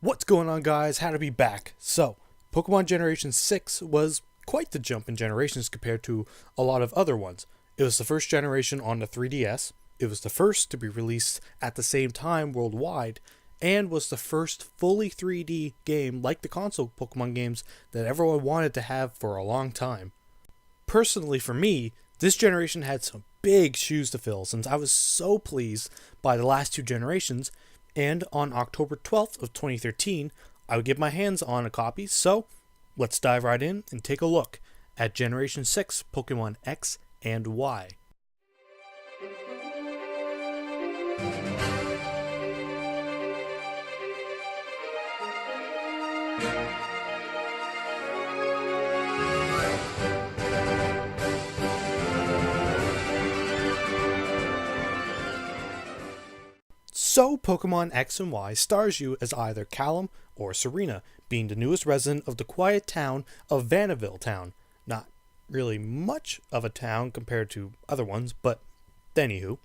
What's going on, guys? How to be back. So, Pokemon Generation 6 was quite the jump in generations compared to a lot of other ones. It was the first generation on the 3DS, it was the first to be released at the same time worldwide, and was the first fully 3D game like the console Pokemon games that everyone wanted to have for a long time. Personally, for me, this generation had some big shoes to fill since I was so pleased by the last two generations, and on October 12th of 2013, I would get my hands on a copy, so let's dive right in and take a look at Generation 6 Pokemon X and Y. So, Pokemon X and Y stars you as either Callum or Serena, being the newest resident of the quiet town of Vanderbilt Town. Not really much of a town compared to other ones, but anywho.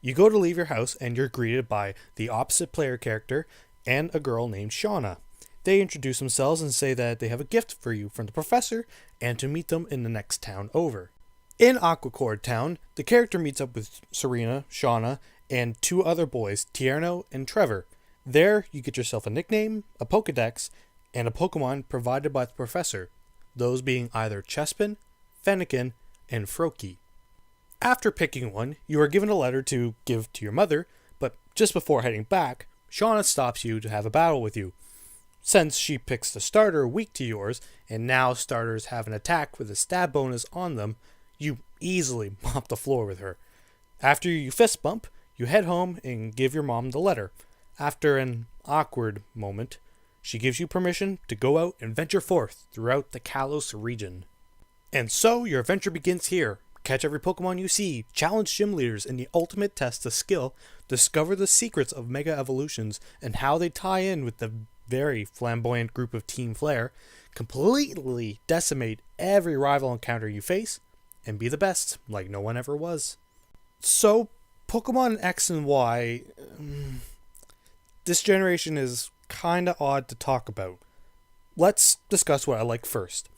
You go to leave your house and you're greeted by the opposite player character and a girl named Shauna. They introduce themselves and say that they have a gift for you from the professor and to meet them in the next town over. In Aquacord Town, the character meets up with Serena, Shauna, and two other boys, Tierno and Trevor. There, you get yourself a nickname, a Pokedex, and a Pokemon provided by the professor, those being either Chespin, Fennekin, and Froakie. After picking one, you are given a letter to give to your mother, but just before heading back, Shauna stops you to have a battle with you. Since she picks the starter weak to yours, and now starters have an attack with a stab bonus on them, you easily mop the floor with her. After you fist bump, you head home and give your mom the letter. After an awkward moment, she gives you permission to go out and venture forth throughout the Kalos region. And so your adventure begins here. Catch every Pokemon you see, challenge gym leaders in the ultimate test of skill, discover the secrets of Mega Evolutions and how they tie in with the very flamboyant group of Team Flare, completely decimate every rival encounter you face, and be the best like no one ever was. So, Pokemon X and Y, this generation is kinda odd to talk about. Let's discuss what I like first.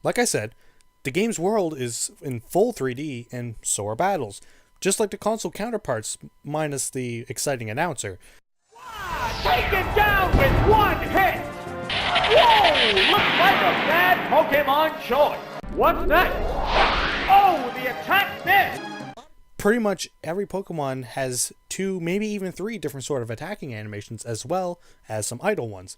Like I said, the game's world is in full 3D, and so are battles. Just like the console counterparts, minus the exciting announcer. Take it down with one hit! Whoa! Looks like a bad Pokemon choice. What's next? Oh, the attack missed! Pretty much every Pokemon has two, maybe even three different sort of attacking animations, as well as some idle ones.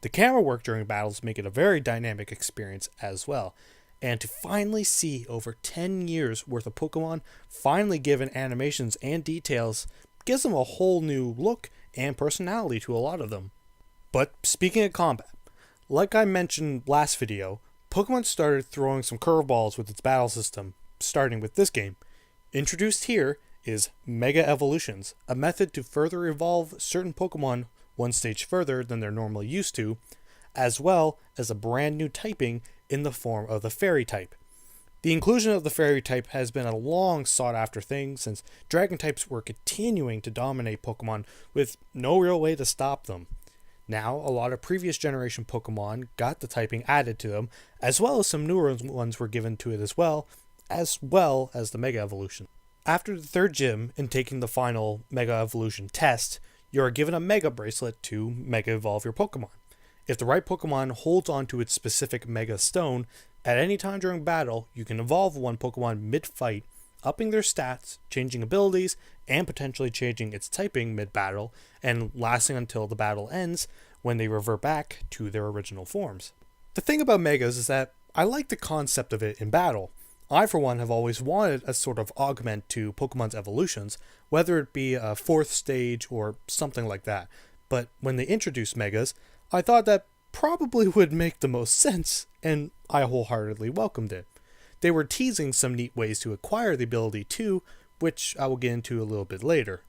The camera work during battles make it a very dynamic experience as well. And to finally see over 10 years worth of Pokemon finally given animations and details gives them a whole new look and personality to a lot of them. But speaking of combat, like I mentioned last video, Pokemon started throwing some curveballs with its battle system, starting with this game. Introduced here is Mega Evolutions, a method to further evolve certain Pokemon one stage further than they're normally used to, as well as a brand new typing in the form of the Fairy type. The inclusion of the Fairy type has been a long sought after thing since Dragon types were continuing to dominate Pokemon with no real way to stop them. Now, a lot of previous generation Pokemon got the typing added to them, as well as some newer ones were given to it as well as the Mega Evolution. After the third gym and taking the final Mega Evolution test, you are given a Mega Bracelet to Mega Evolve your Pokemon. If the right Pokemon holds on to its specific Mega Stone, at any time during battle, you can evolve one Pokemon mid-fight, upping their stats, changing abilities, and potentially changing its typing mid-battle, and lasting until the battle ends when they revert back to their original forms. The thing about Megas is that I like the concept of it in battle. I, for one, have always wanted a sort of augment to Pokemon's evolutions, whether it be a fourth stage or something like that. But when they introduced Megas, I thought that probably would make the most sense, and I wholeheartedly welcomed it. They were teasing some neat ways to acquire the ability too, which I will get into a little bit later.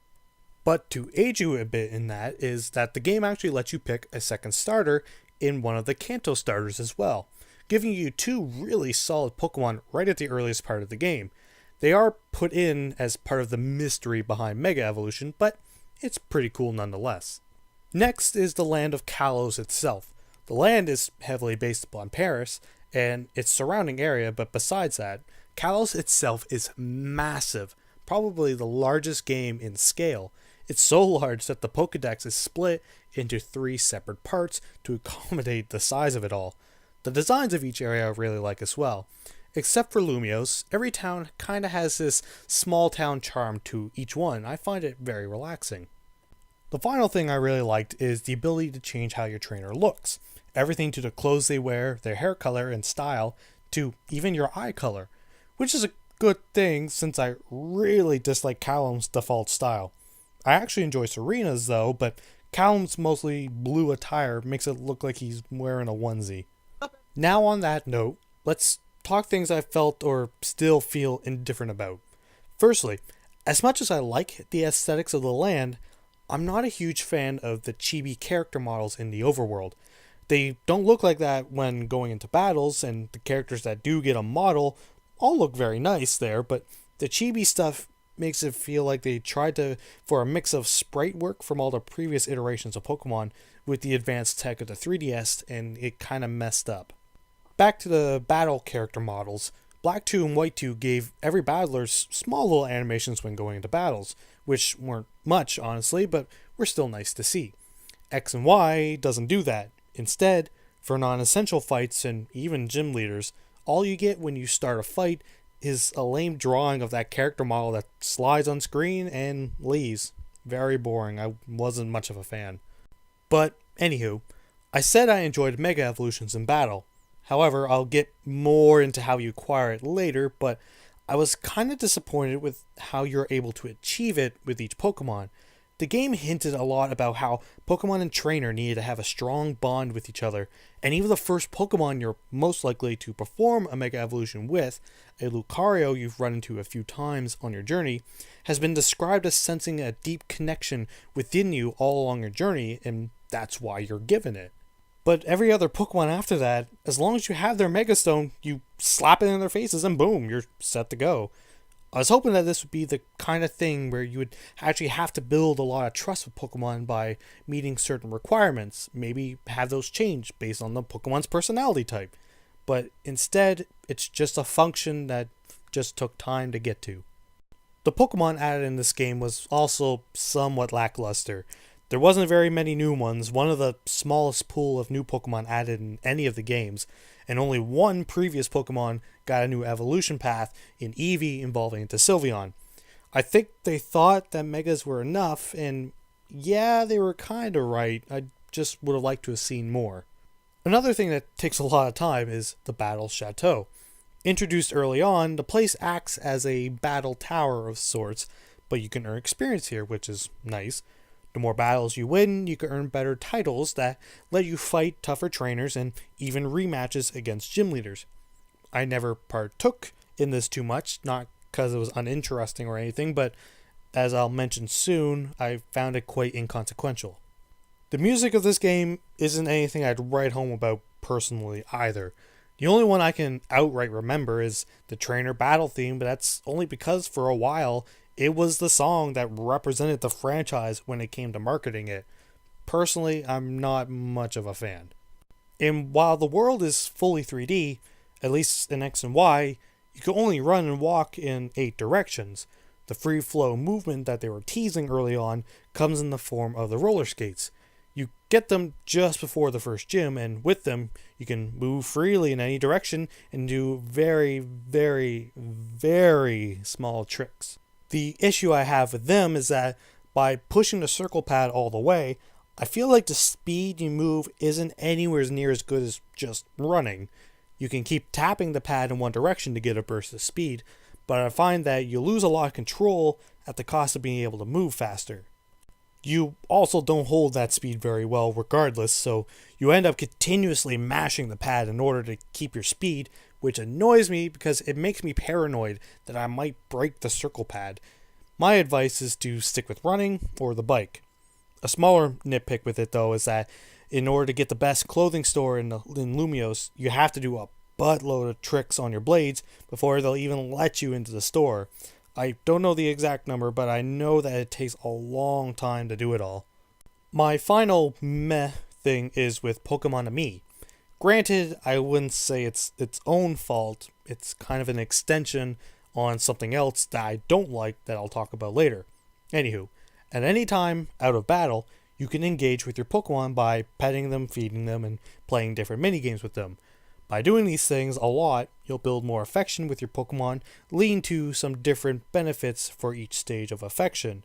But to aid you a bit in that is that the game actually lets you pick a second starter in one of the Kanto starters as well, giving you two really solid Pokemon right at the earliest part of the game. They are put in as part of the mystery behind Mega Evolution, but it's pretty cool nonetheless. Next is the land of Kalos itself. The land is heavily based upon Paris and its surrounding area, but besides that, Kalos itself is massive, probably the largest game in scale. It's so large that the Pokédex is split into 3 separate parts to accommodate the size of it all. The designs of each area I really like as well. Except for Lumios, every town kinda has this small town charm to each one. I find it very relaxing. The final thing I really liked is the ability to change how your trainer looks. Everything to the clothes they wear, their hair color and style, to even your eye color. Which is a good thing since I really dislike Callum's default style. I actually enjoy Serena's though, but Callum's mostly blue attire makes it look like he's wearing a onesie. Now on that note, let's talk things I felt or still feel indifferent about. Firstly, as much as I like the aesthetics of the land, I'm not a huge fan of the chibi character models in the overworld. They don't look like that when going into battles, and the characters that do get a model all look very nice there, but the chibi stuff makes it feel like they tried for a mix of sprite work from all the previous iterations of Pokemon with the advanced tech of the 3DS, and it kind of messed up. Back to the battle character models, Black 2 and White 2 gave every battler small little animations when going into battles, which weren't much honestly, but were still nice to see. X and Y doesn't do that. Instead, for non-essential fights and even gym leaders, all you get when you start a fight is a lame drawing of that character model that slides on screen and leaves. Very boring. I wasn't much of a fan. But, anywho, I said I enjoyed Mega Evolutions in battle. However, I'll get more into how you acquire it later, but I was kind of disappointed with how you're able to achieve it with each Pokemon. The game hinted a lot about how Pokemon and Trainer needed to have a strong bond with each other, and even the first Pokemon you're most likely to perform a Mega Evolution with, a Lucario you've run into a few times on your journey, has been described as sensing a deep connection within you all along your journey, and that's why you're given it. But every other Pokemon after that, as long as you have their Mega Stone, you slap it in their faces and boom, you're set to go. I was hoping that this would be the kind of thing where you would actually have to build a lot of trust with Pokemon by meeting certain requirements, maybe have those change based on the Pokemon's personality type. But instead, it's just a function that just took time to get to. The Pokemon added in this game was also somewhat lackluster. There wasn't very many new ones, one of the smallest pool of new Pokemon added in any of the games, and only one previous Pokemon got a new evolution path in Eevee involving into Sylveon. I think they thought that Megas were enough, and yeah, they were kinda right. I just would have liked to have seen more. Another thing that takes a lot of time is the Battle Chateau. Introduced early on, the place acts as a battle tower of sorts, but you can earn experience here, which is nice. The more battles you win, you can earn better titles that let you fight tougher trainers and even rematches against gym leaders. I never partook in this too much, not because it was uninteresting or anything, but as I'll mention soon, I found it quite inconsequential. The music of this game isn't anything I'd write home about personally either. The only one I can outright remember is the trainer battle theme, but that's only because for a while it was the song that represented the franchise when it came to marketing it. Personally, I'm not much of a fan. And while the world is fully 3D, at least in X and Y, you can only run and walk in 8 directions. The free flow movement that they were teasing early on comes in the form of the roller skates. You get them just before the first gym, and with them, you can move freely in any direction and do very, very, very small tricks. The issue I have with them is that by pushing the circle pad all the way, I feel like the speed you move isn't anywhere near as good as just running. You can keep tapping the pad in one direction to get a burst of speed, but I find that you lose a lot of control at the cost of being able to move faster. You also don't hold that speed very well regardless, so you end up continuously mashing the pad in order to keep your speed, which annoys me because it makes me paranoid that I might break the circle pad. My advice is to stick with running or the bike. A smaller nitpick with it though is that in order to get the best clothing store in Lumios, you have to do a buttload of tricks on your blades before they'll even let you into the store. I don't know the exact number, but I know that it takes a long time to do it all. My final meh thing is with Pokemon Me. Granted, I wouldn't say it's its own fault. It's kind of an extension on something else that I don't like that I'll talk about later. Anywho, at any time out of battle, you can engage with your Pokemon by petting them, feeding them, and playing different minigames with them. By doing these things a lot, you'll build more affection with your Pokemon, leading to some different benefits for each stage of affection.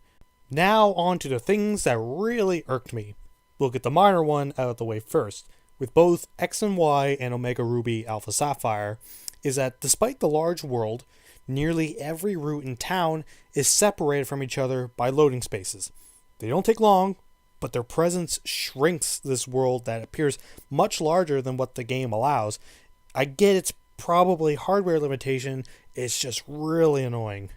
Now on to the things that really irked me. We'll get the minor one out of the way first. With both X and Y and Omega Ruby Alpha Sapphire, is that despite the large world, nearly every route in town is separated from each other by loading spaces. They don't take long, but their presence shrinks this world that appears much larger than what the game allows. I get it's probably hardware limitation, it's just really annoying.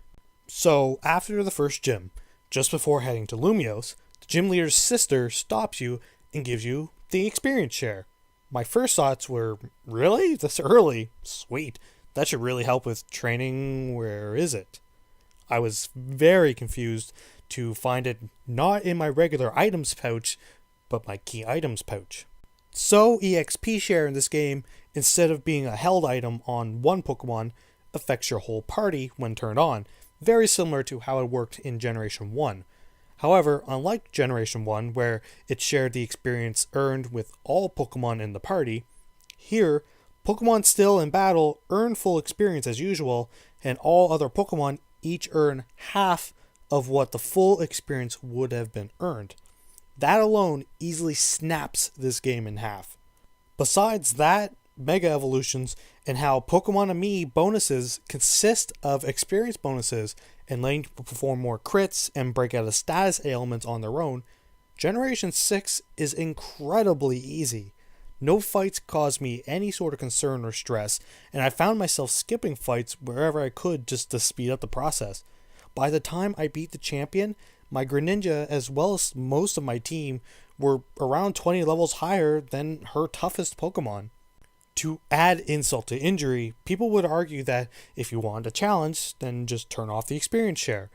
So after the first gym, just before heading to Lumios, the gym leader's sister stops you and gives you the experience share. My first thoughts were, really? This early? Sweet. That should really help with training. Where is it? I was very confused to find it not in my regular items pouch, but my key items pouch. So EXP share in this game, instead of being a held item on one Pokemon, affects your whole party when turned on, very similar to how it worked in Generation 1. However, unlike Generation 1, where it shared the experience earned with all Pokemon in the party, here, Pokemon still in battle earn full experience as usual, and all other Pokemon each earn half of what the full experience would have been earned. That alone easily snaps this game in half. Besides that, Mega Evolutions and how Pokemon Me bonuses consist of experience bonuses and letting people perform more crits and break out of status ailments on their own, Generation 6 is incredibly easy. No fights caused me any sort of concern or stress, and I found myself skipping fights wherever I could just to speed up the process. By the time I beat the champion, my Greninja as well as most of my team were around 20 levels higher than her toughest Pokemon. To add insult to injury, people would argue that if you want a challenge, then just turn off the experience share.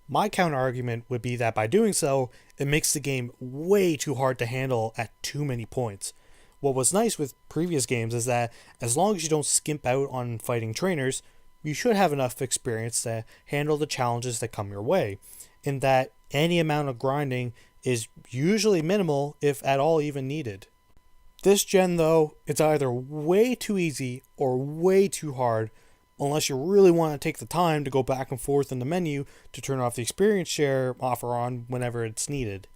My counter argument would be that by doing so, it makes the game way too hard to handle at too many points. What was nice with previous games is that as long as you don't skimp out on fighting trainers, you should have enough experience to handle the challenges that come your way, and that any amount of grinding is usually minimal if at all even needed. This gen though, it's either way too easy or way too hard unless you really want to take the time to go back and forth in the menu to turn off the experience share off or on whenever it's needed.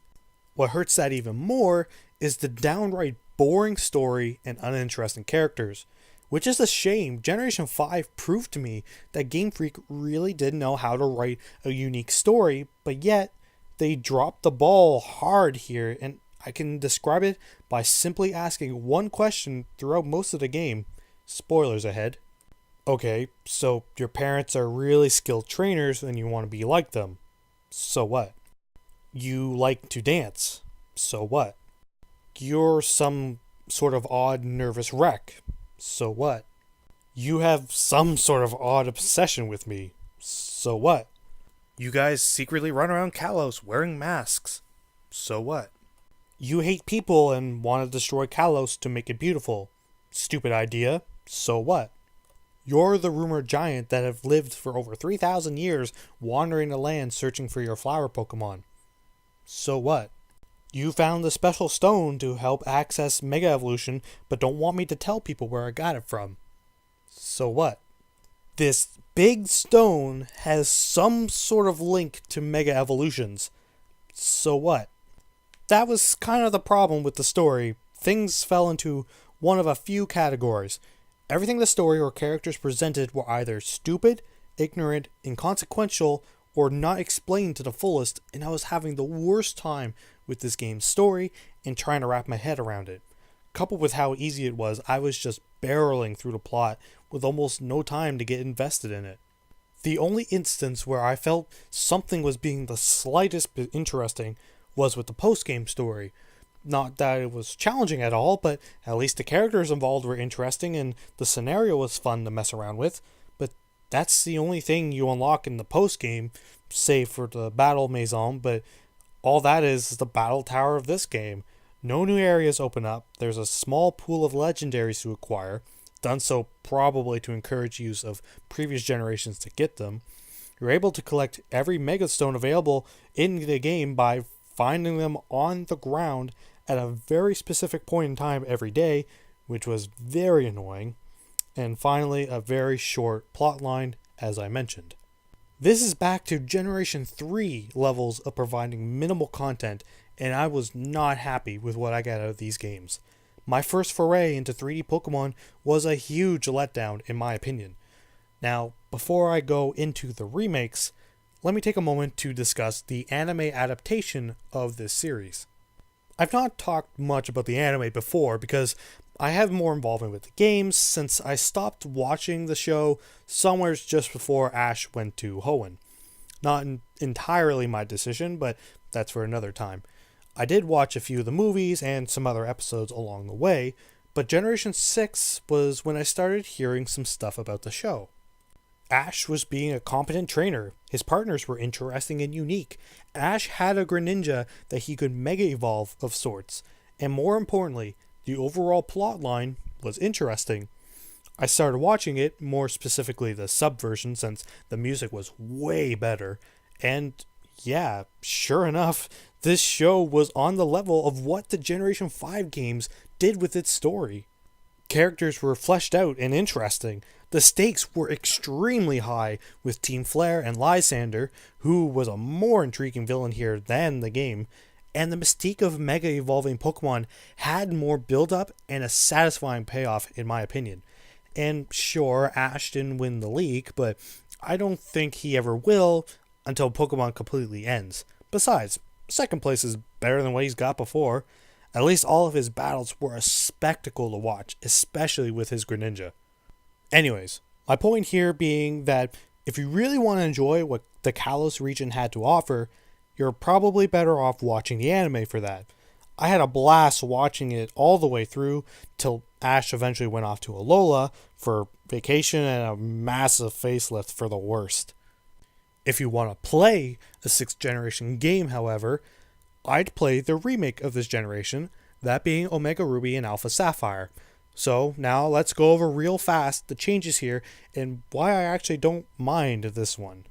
What hurts that even more is the downright boring story and uninteresting characters, which is a shame. Generation 5 proved to me that Game Freak really did know how to write a unique story, but yet they dropped the ball hard here, and I can describe it by simply asking one question throughout most of the game. Spoilers ahead. Okay, so your parents are really skilled trainers and you want to be like them. So what? You like to dance. So what? You're some sort of odd nervous wreck. So what? You have some sort of odd obsession with me. So what? You guys secretly run around Kalos wearing masks. So what? You hate people and want to destroy Kalos to make it beautiful. Stupid idea. So what? You're the rumored giant that have lived for over 3,000 years wandering the land searching for your flower Pokemon. So what? You found the special stone to help access Mega Evolution, but don't want me to tell people where I got it from. So what? This big stone has some sort of link to Mega Evolutions. So what? That was kind of the problem with the story. Things fell into one of a few categories. Everything the story or characters presented were either stupid, ignorant, inconsequential, or not explained to the fullest, and I was having the worst time with this game's story and trying to wrap my head around it. Coupled with how easy it was, I was just barreling through the plot with almost no time to get invested in it. The only instance where I felt something was being the slightest bit interesting was with the postgame story. Not that it was challenging at all, but at least the characters involved were interesting and the scenario was fun to mess around with. But that's the only thing you unlock in the postgame, save for the battle maison, but All that is the battle tower of this game. No new areas open up, there's a small pool of legendaries to acquire, done so probably to encourage use of previous generations to get them. You're able to collect every Mega Stone available in the game by finding them on the ground at a very specific point in time every day, which was very annoying. And finally, a very short plot line, as I mentioned. This is back to Generation 3 levels of providing minimal content, and I was not happy with what I got out of these games. My first foray into 3D Pokemon was a huge letdown, in my opinion. Now, before I go into the remakes, let me take a moment to discuss the anime adaptation of this series. I've not talked much about the anime before because I have more involvement with the games since I stopped watching the show somewhere just before Ash went to Hoenn. Not entirely my decision, but that's for another time. I did watch a few of the movies and some other episodes along the way, but Generation 6 was when I started hearing some stuff about the show. Ash was being a competent trainer, his partners were interesting and unique, Ash had a Greninja that he could Mega Evolve of sorts, and more importantly, the overall plot line was interesting. I started watching it, more specifically the sub version since the music was way better, and yeah, sure enough, this show was on the level of what the Generation 5 games did with its story. Characters were fleshed out and interesting. The stakes were extremely high with Team Flare and Lysander, who was a more intriguing villain here than the game, and the mystique of Mega Evolving Pokemon had more build-up and a satisfying payoff in my opinion. And sure, Ash didn't win the league, but I don't think he ever will until Pokemon completely ends. Besides, second place is better than what he's got before. At least all of his battles were a spectacle to watch, especially with his Greninja. Anyways, my point here being that if you really want to enjoy what the Kalos region had to offer, you're probably better off watching the anime for that. I had a blast watching it all the way through till Ash eventually went off to Alola for vacation and a massive facelift for the worst. If you want to play a 6th generation game, however, I'd play the remake of this generation, that being Omega Ruby and Alpha Sapphire. So now let's go over real fast the changes here and why I actually don't mind this one.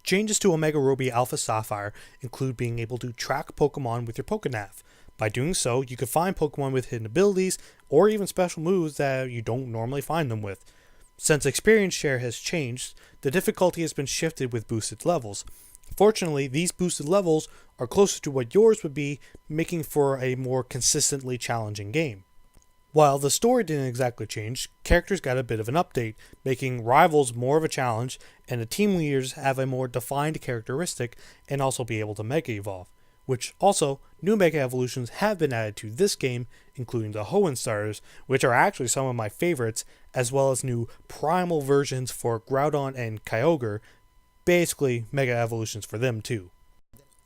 Changes to Omega Ruby Alpha Sapphire include being able to track Pokemon with your Pokénav. By doing so, you can find Pokemon with hidden abilities or even special moves that you don't normally find them with. Since experience share has changed, the difficulty has been shifted with boosted levels. Fortunately, these boosted levels are closer to what yours would be, making for a more consistently challenging game. While the story didn't exactly change, characters got a bit of an update, making rivals more of a challenge, and the team leaders have a more defined characteristic and also be able to Mega Evolve. Which also, new Mega Evolutions have been added to this game, including the Hoenn starters, which are actually some of my favorites, as well as new primal versions for Groudon and Kyogre, basically Mega Evolutions for them too.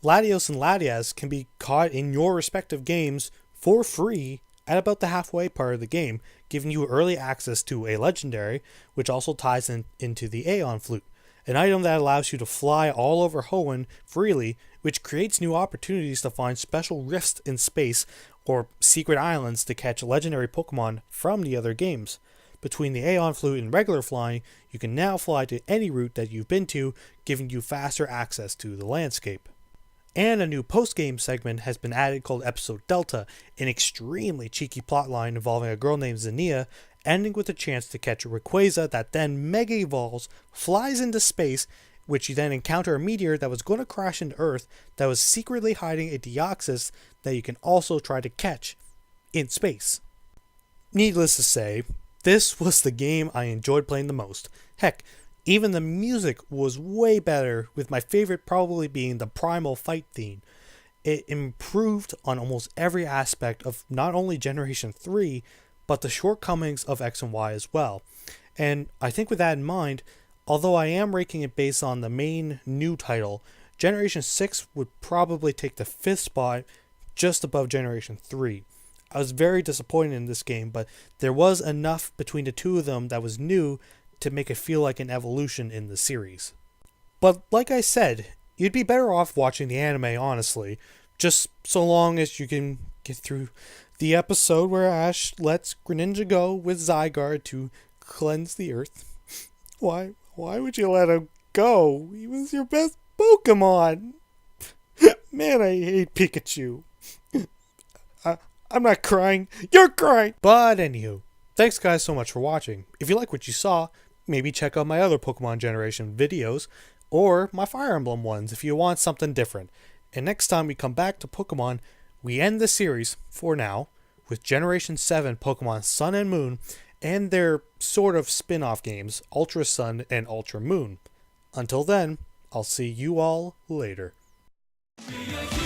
Latios and Latias can be caught in your respective games for free at about the halfway part of the game, giving you early access to a legendary, which also ties into the Aeon Flute, an item that allows you to fly all over Hoenn freely, which creates new opportunities to find special rifts in space or secret islands to catch legendary Pokemon from the other games. Between the Aeon Flute and regular flying, you can now fly to any route that you've been to, giving you faster access to the landscape. And a new postgame segment has been added called Episode Delta, an extremely cheeky plotline involving a girl named Zinnia, ending with a chance to catch a Rayquaza that then Mega Evolves, flies into space, which you then encounter a meteor that was going to crash into Earth that was secretly hiding a Deoxys that you can also try to catch in space. Needless to say, this was the game I enjoyed playing the most. Heck, even the music was way better, with my favorite probably being the Primal Fight theme. It improved on almost every aspect of not only Generation 3, but the shortcomings of X and Y as well. And I think with that in mind, although I am ranking it based on the main new title, Generation 6 would probably take the 5th spot just above Generation 3. I was very disappointed in this game, but there was enough between the two of them that was new to make it feel like an evolution in the series. But like I said, you'd be better off watching the anime, honestly. Just so long as you can get through the episode where Ash lets Greninja go with Zygarde to cleanse the earth. Why would you let him go? He was your best Pokemon. Man, I hate Pikachu. I'm not crying. You're crying. But anywho, thanks guys so much for watching. If you like what you saw, maybe check out my other Pokemon Generation videos or my Fire Emblem ones if you want something different. And next time we come back to Pokemon, we end the series, for now, with Generation 7 Pokemon Sun and Moon and their sort of spin-off games, Ultra Sun and Ultra Moon. Until then, I'll see you all later. Be a